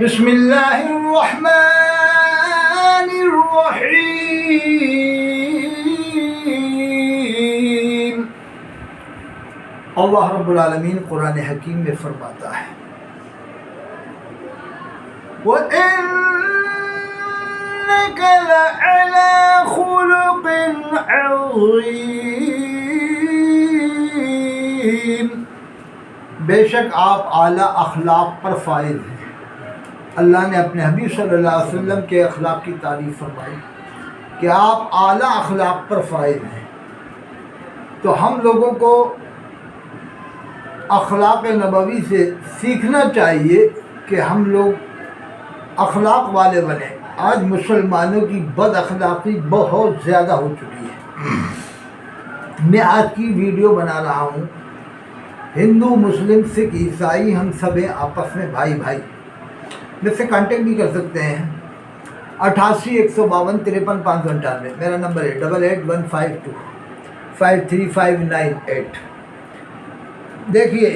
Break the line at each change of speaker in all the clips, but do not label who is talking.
بسم اللہ الرحمن الرحیم۔ اللہ رب العالمین قرآن حکیم میں فرماتا ہے وَإِنَّكَ لَعَلَى خُلُقٍ عَظِيمٍ، بے شک آپ اعلیٰ اخلاق پر فائز ہیں۔ اللہ نے اپنے حبیب صلی اللہ علیہ وسلم کے اخلاق کی تعریف فرمائی کہ آپ اعلیٰ اخلاق پر فائز ہیں۔ تو ہم لوگوں کو اخلاق نبوی سے سیکھنا چاہیے کہ ہم لوگ اخلاق والے بنیں۔ آج مسلمانوں کی بد اخلاقی بہت زیادہ ہو چکی ہے۔ میں آج کی ویڈیو بنا رہا ہوں، ہندو مسلم سکھ عیسائی ہم سب ہیں آپس میں بھائی بھائی۔ مجھ سے کانٹیکٹ بھی کر سکتے ہیں 88-152-53-598، میرا نمبر ہے 88-152-53598۔ دیکھیے،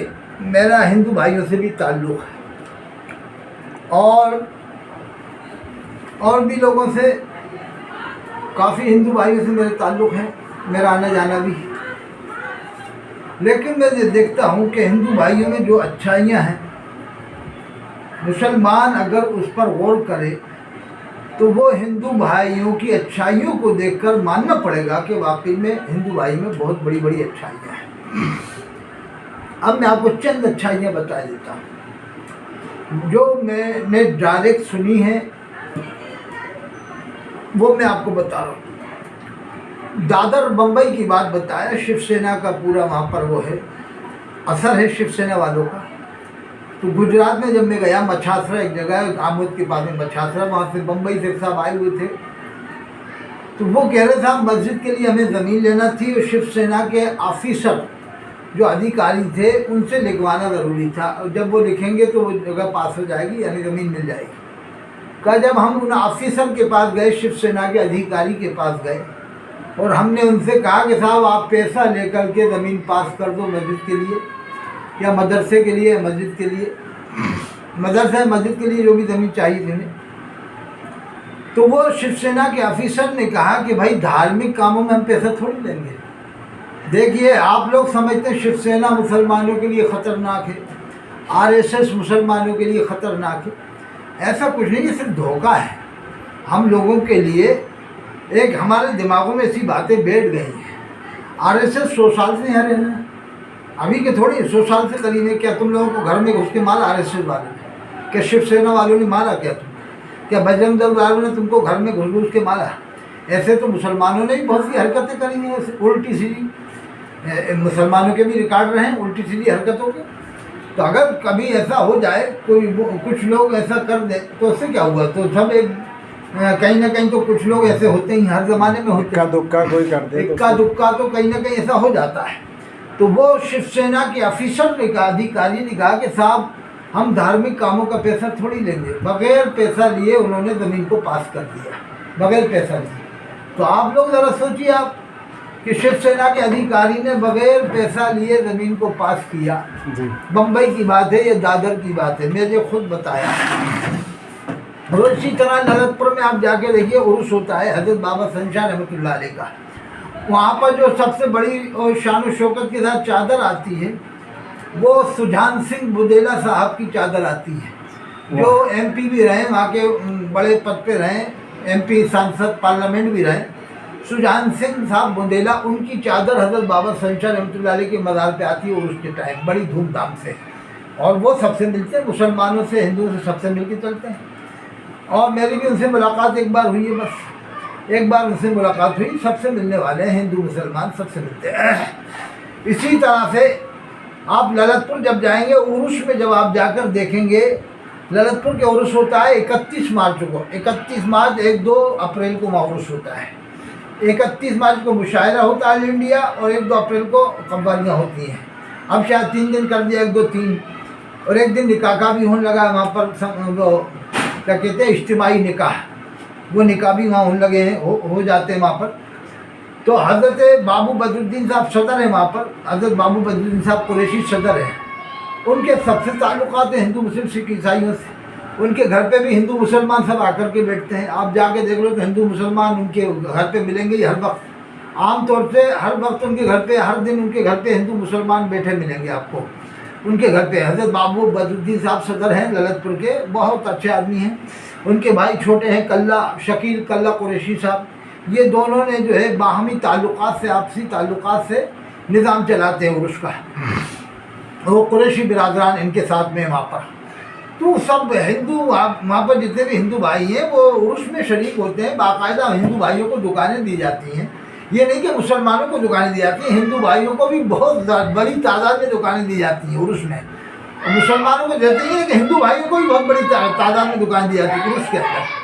میرا ہندو بھائیوں سے بھی تعلق ہے اور بھی لوگوں سے، کافی ہندو بھائیوں سے میرے تعلق ہیں، میرا آنا جانا بھی ہے۔ لیکن میں یہ دیکھتا ہوں کہ ہندو بھائیوں میں جو اچھائیاں ہیں، مسلمان اگر اس پر غور کرے تو وہ ہندو بھائیوں کی اچھائیوں کو دیکھ کر ماننا پڑے گا کہ واقعی میں ہندو بھائی میں بہت بڑی بڑی اچھائیاں ہیں۔ اب میں آپ کو چند اچھائیاں بتا دیتا ہوں جو میں نے ڈائریکٹ سنی ہیں، وہ میں آپ کو بتا رہا ہوں۔ دادر بمبئی کی بات بتایا، شیو سینا کا پورا وہاں پر وہ ہے، اثر ہے شیو سینا والوں کا۔ تو گجرات میں جب میں گیا، مچھاسرا ایک جگہ ہے آمود کے پاس میں مچھاسرا، وہاں سے بمبئی سے صاحب آئے ہوئے تھے۔ تو وہ کہہ رہے صاحب مسجد کے لیے ہمیں زمین لینا تھی، اور شیو سینا کے آفیسر جو ادھیکاری تھے ان سے لکھوانا ضروری تھا، اور جب وہ لکھیں گے تو وہ جگہ پاس ہو جائے گی، یعنی زمین مل جائے گی۔ کہ جب ہم ان آفیسر کے پاس گئے، شیو سینا کے ادھیکاری کے پاس گئے، اور ہم نے ان سے کہا کہ صاحب آپ پیسہ لے کر کے زمین پاس کر دو مسجد کے لیے، یا مدرسے کے لیے، مسجد کے لیے، مدرسہ مسجد کے لیے جو بھی زمین چاہیے تھی انہیں۔ تو وہ شیو سینا کے آفیسر نے کہا کہ بھائی دھارمک کاموں میں ہم پیسہ تھوڑی لیں گے۔ دیکھیے، آپ لوگ سمجھتے ہیں شیو سینا مسلمانوں کے لیے خطرناک ہے، RSS مسلمانوں کے لیے خطرناک ہے، ایسا کچھ نہیں، یہ صرف دھوکہ ہے ہم لوگوں کے لیے۔ ایک ہمارے دماغوں میں ایسی باتیں بیٹھ گئی ہیں، RSS 100 سال سے یہاں رہنا ہے، ابھی کے تھوڑی 100 سال سے قریب ہے۔ کیا تم لوگوں کو گھر میں گھس کے مارا RSS والوں نے؟ کیا شیو سینا والوں نے مارا؟ کیا بجرنگ دل والوں نے تم کو گھر میں گھس کے مارا؟ ایسے تو مسلمانوں نے بھی بہت سی حرکتیں کری ہیں، الٹی سیدھی، مسلمانوں کے بھی ریکارڈ رہے ہیں الٹی سیدھی حرکتوں کے۔ تو اگر کبھی ایسا ہو جائے، کچھ لوگ ایسا کر دیں تو اس سے کیا ہوا؟ تو سب کہیں نہ کہیں تو کچھ لوگ ایسے ہوتے ہی، ہر زمانے میں ہوتے ہیں،
دکا کوئی کر دے،
اکا دکا تو کہیں نہ کہیں ایسا ہو جاتا ہے۔ تو وہ شیو سینا کے آفیسر نے کہا، ادھیکاری نے کہا کہ صاحب ہم دھارمک کاموں کا پیسہ تھوڑی لیں گے۔ بغیر پیسہ لیے انہوں نے زمین کو پاس کر دیا، بغیر پیسہ لیے۔ تو آپ لوگ ذرا سوچیے آپ کہ شیو سینا کے ادھیکاری نے بغیر پیسہ لیے زمین کو پاس کیا۔ بمبئی کی بات ہے یا دادر کی بات ہے، میں نے خود بتایا۔ اور اسی طرح للت پور میں آپ جا کے دیکھیے، عرس ہوتا ہے حضرت بابا سنشاہ رحمۃ اللہ علیہ کا۔ وہاں پر جو سب سے بڑی اور شان و شوکت کے ساتھ چادر آتی ہے، وہ سجان سنگھ بدیلا صاحب کی چادر آتی ہے، جو MP بھی رہے، وہاں کے بڑے پد پہ رہے، MP سانسد پارلیمنٹ بھی رہے۔ سجان سنگھ صاحب بندیلا، ان کی چادر حضرت بابا سنشاہ رحمۃ اللہ علیہ کے مزار پہ آتی ہے، اور اس کے ٹائم بڑی دھوم دھام سے، اور وہ سب سے ملتے ہیں، مسلمانوں سے ہندوؤں سے سب سے مل کے چلتے ہیں۔ اور میری بھی ان سے ملاقات ایک بار ہوئی ہے، بس ایک بار ان سے ملاقات ہوئی، سب سے ملنے والے ہیں، ہندو مسلمان سب سے ملتے ہیں۔ اسی طرح سے آپ للت پور جب جائیں گے، عرس میں جب آپ جا کر دیکھیں گے، للت پور کے عرس ہوتا ہے 31 مارچ کو، 31 مارچ 1-2 اپریل کو وہاں عرس ہوتا ہے۔ 31 مارچ کو مشاعرہ ہوتا ہے آل انڈیا، اور 1-2 اپریل کو قوالیاں ہوتی ہیں۔ اب شاید 3 دن کر دیا، 1-2-3، اور ایک دن نکاح کا بھی ہونے لگا وہاں پر، وہ کیا کہتے ہیں اجتماعی نکاح، وہ نکاح بھی وہاں ہونے لگے ہیں، ہو جاتے ہیں وہاں پر۔ تو حضرت بابو بدر الدین صاحب صدر ہیں وہاں پر، حضرت بابو بدر الدین صاحب قریشی صدر ہیں، ان کے سب سے تعلقات ہیں ہندو مسلم سکھ عیسائیوں سے۔ ان کے گھر پہ بھی ہندو مسلمان سب آ کر کے بیٹھتے ہیں. آپ جا کے دیکھ لو تو ہندو مسلمان ان کے گھر پہ ملیں گے ہی ہر وقت. عام طور سے ہر وقت ان کے گھر پہ، ہر دن ان کے گھر پہ ہندو مسلمان بیٹھے ملیں گے آپ کو ان کے گھر پہ. حضرت محبوب بدرالدین صاحب صدر ہیں للت پور کے، بہت اچھے آدمی ہیں. ان کے بھائی چھوٹے ہیں کلہ شکیل کلہ قریشی صاحب. یہ دونوں نے جو ہے باہمی تعلقات سے، آپسی تعلقات سے نظام چلاتے ہیں عرس کا. وہ قریشی برادران ان کے ساتھ میں وہاں پر. تو سب ہندو وہاں پر جتنے بھی ہندو بھائی ہیں وہ عرس میں شریک ہوتے ہیں. باقاعدہ ہندو بھائیوں کو دکانیں دی جاتی ہیں. یہ نہیں کہ مسلمانوں کو دکانیں دی جاتی ہیں، ہندو بھائیوں کو بھی بہت بڑی تعداد میں دکانیں دی جاتی ہیں عرس میں. مسلمانوں کو دیتے ہی ہے کہ ہندو بھائیوں کو بھی بہت بڑی تعداد میں دکان دی جاتی ہے عرس کے اندر.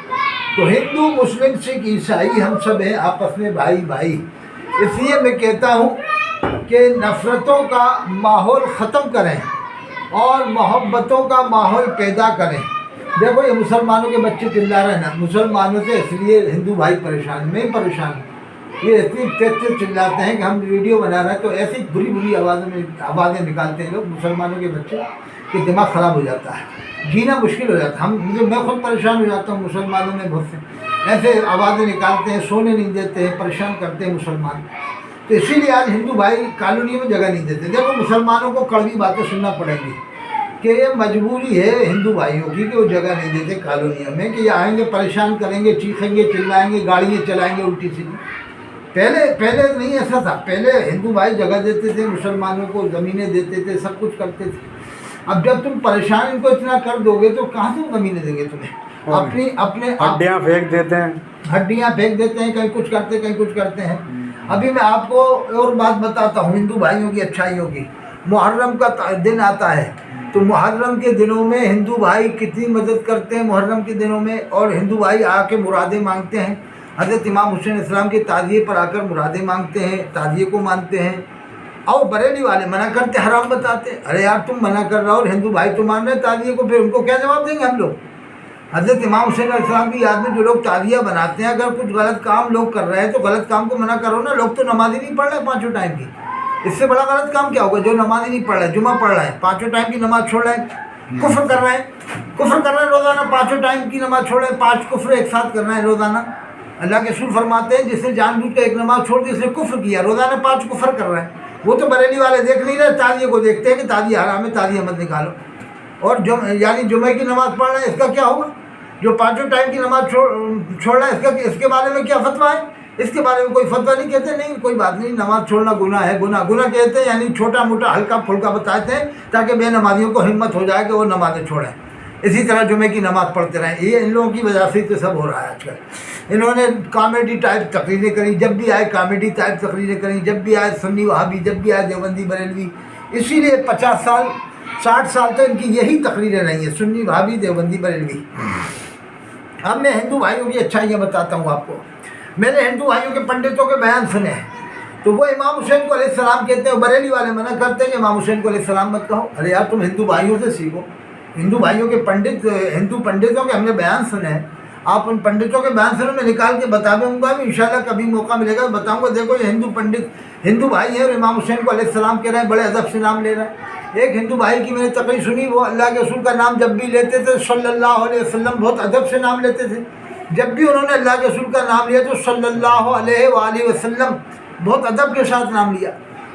تو ہندو مسلم سکھ عیسائی ہم سب ہیں آپس میں بھائی بھائی. اس لیے میں کہتا ہوں کہ نفرتوں کا ماحول ختم کریں اور محبتوں کا ماحول پیدا کریں. دیکھو یہ مسلمانوں کے بچے چلا رہے ہیں نا، مسلمانوں سے اس لیے ہندو بھائی پریشان، میں پریشان ہوں. یہ اتنی تیز چلاتے ہیں کہ ہم ویڈیو بنا رہے ہیں تو ایسی بری بری آوازیں نکالتے ہیں لوگ مسلمانوں کے بچے کہ دماغ خراب ہو جاتا ہے، جینا مشکل ہو جاتا ہے. میں خود پریشان ہو جاتا ہوں. مسلمانوں میں بہت سے ایسے آوازیں نکالتے ہیں، سونے نہیں دیتے ہیں، پریشان کرتے ہیں مسلمان. تو اسی لیے آج ہندو بھائی کالونی میں جگہ نہیں دیتے. دیکھو مسلمانوں کو کڑوی باتیں سننا پڑیں گی کہ یہ مجبوری ہے ہندو بھائیوں کی کہ وہ جگہ نہیں دیتے کالونیوں میں، کہ یہ آئیں گے پریشان کریں گے، چیخیں گے، چلائیں گے، گاڑیاں چلائیں گے الٹی سیدھی. پہلے نہیں ایسا تھا. پہلے ہندو بھائی جگہ دیتے تھے مسلمانوں کو، زمینیں دیتے تھے، سب کچھ کرتے تھے. اب جب تم پریشان ان کو اتنا کر دو گے تو کہاں سے زمینیں دیں گے تمہیں؟ اپنے
ہڈیاں پھینک دیتے ہیں،
ہڈیاں پھینک دیتے ہیں، کہیں کچھ کرتے کہیں کچھ کرتے ہیں. ابھی میں آپ کو اور بات بتاتا ہوں ہندو بھائیوں کی اچھائیوں کی. محرم کا دن آتا ہے تو محرم کے دنوں میں ہندو بھائی کتنی مدد کرتے ہیں محرم کے دنوں میں. اور ہندو بھائی آ کے مرادیں مانگتے ہیں. حضرت امام حسین علیہ السلام کے تعزیے پر آ کر مرادیں مانگتے ہیں، تعزیے کو مانتے ہیں. اور بریلی والے منع کرتے، حرام بتاتے. ارے یار تم منع کر رہا ہو اور ہندو بھائی تو مان رہے ہیں تعزیے کو، پھر ان کو کیا جواب دیں گے ہم لوگ؟ حضرت امام حسین علیہ السلام کی یاد میں جو لوگ تعزیہ بناتے ہیں، اگر کچھ غلط کام لوگ کر رہے ہیں تو غلط کام کو منع کرو نا. لوگ تو نماز ہی نہیں پڑھ رہے پانچوں ٹائم کی. اس سے بڑا غلط کام کیا ہوگا؟ جو نماز ہی نہیں پڑھ رہے، جمعہ پڑھ رہے ہیں، پانچوں ٹائم کی نماز چھوڑ رہے ہیں، کفر کر رہے ہیں. کفر کر رہے ہیں روزانہ، پانچوں ٹائم کی نماز چھوڑ رہے ہیں، 5 کفر ایک ساتھ کر رہے ہیں روزانہ. اللہ کے رسول فرماتے ہیں جس نے جان بوجھ کر ایک نماز چھوڑ دی اس نے کفر کیا. روزانہ 5 کفر کر رہے ہیں. وہ تو بریلی والے دیکھ نہیں رہے، تعزیے کو دیکھتے ہیں کہ تعزیہ حرام ہے، تعزیہ مت نکالو. اور یعنی جمعے کی نماز پڑھ رہے ہیں، اس کا کیا ہوگا؟ جو پانچوں ٹائم کی نماز چھوڑ رہا ہے اس کے بارے میں کیا فتویٰ ہے؟ اس کے بارے میں کوئی فتویٰ نہیں. کہتے نہیں کوئی بات نہیں، نماز چھوڑنا گناہ ہے. گناہ کہتے ہیں یعنی چھوٹا موٹا ہلکا پھلکا بتاتے ہیں تاکہ بے نمازیوں کو ہمت ہو جائے کہ وہ نمازیں چھوڑیں. اسی طرح جمعے کی نماز پڑھتے رہیں. یہ ان لوگوں کی وجہ سے تو سب ہو رہا ہے آج کل. انہوں نے کامیڈی ٹائپ تقریریں کری، جب بھی آئے کامیڈی ٹائپ تقریریں کری، جب بھی آئے سنی وہابی، جب بھی آئے دیوبندی بریلوی. اسی لیے 50 سال 60 سال تو ان کی یہی تقریریں رہی ہیں، سنی وہابی دیوبندی بریلوی. اب میں ہندو بھائیوں کی اچھائیاں بتاتا ہوں آپ کو. میں نے ہندو بھائیوں کے پنڈتوں کے بیان سنے ہیں تو وہ امام حسین کو علیہ السلام کہتے ہیں. بریلی والے منع کرتے ہیں کہ امام حسین کو علیہ السلام مت کہو. ارے یار تم ہندو بھائیوں سے سیکھو. ہندو بھائیوں کے ہندو پنڈتوں کے ہم نے بیان سنے ہیں. آپ ان پنڈتوں کے بیان سنو، میں نکال کے بتا دوں گا. انشاءاللہ کبھی موقع ملے گا بتاؤں گا. دیکھو یہ ہندو بھائی ہیں اور امام حسین کو علیہ السلام کہہ رہے ہیں، بڑے ادب سے نام لے رہے ہیں. ایک ہندو بھائی کی میں نے تقریر سنی، وہ اللہ کے رسول کا نام جب بھی لیتے تھے صلی اللہ علیہ وسلم بہت ادب سے نام لیتے تھے. جب بھی انہوں نے اللہ کے رسول کا نام لیا تو صلی اللہ علیہ وآلہ وسلم بہت ادب کے ساتھ نام لیا.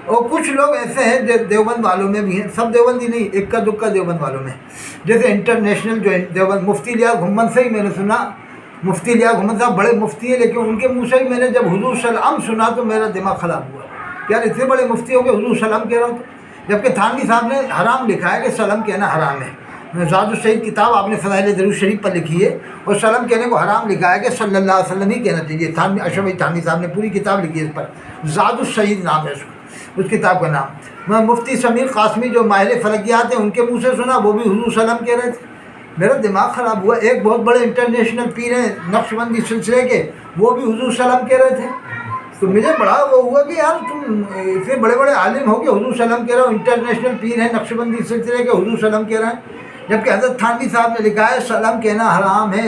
اور کچھ لوگ ایسے ہیں جو دیوبند والوں میں بھی ہیں، سب دیوبندی نہیں، اکا دکا دیوبند والوں میں. جیسے انٹرنیشنل جو دیوبند مفتی لیاقت گھمن سے ہی میں نے سنا. مفتی لیاقت گھمن صاحب بڑے مفتی ہیں، لیکن ان کے منہ سے ہی میں نے جب حضور صلی اللہ علیہ وسلم سنا تو میرا دماغ خراب ہوا. یار اتنے بڑے مفتی ہو کے حضور صلی اللہ علیہ وسلم کہہ رہا ہوں تو. جبکہ تھانوی صاحب نے حرام لکھا ہے کہ سلم کہنا حرام ہے. زاد السعید کتاب آپ نے فضائل درود شریف پر لکھی ہے اور سلم کہنے کو حرام لکھا ہے کہ صلی اللہ علیہ وسلم ہی کہنا چاہیے. اشرف علی تھانوی صاحب نے پوری کتاب لکھی ہے اس پر. زاد السعید نام ہے اس کتاب کا نام. میں مفتی سمیر قاسمی جو ماہر فلکیات ہیں ان کے منہ سے سنا، وہ بھی حضور صلی اللہ علیہ وسلم کہہ رہے تھے. میرا دماغ خراب ہوا. ایک بہت بڑے انٹرنیشنل پیر ہیں نقشبندی سلسلے کے، وہ بھی حضور صلی اللہ علیہ وسلم کہہ رہے تھے. تو مجھے بڑا وہ ہوا کہ یار تم اتنے بڑے بڑے عالم ہو کے حضور صلی اللہ علیہ وسلم کہہ رہے ہو، انٹرنیشنل پیر ہیں نقشبندی سلسلے کے، حضور صلی اللہ علیہ وسلم کہہ رہے ہیں. جبکہ حضرت تھانوی صاحب نے لکھا ہے سلام کہنا حرام ہے.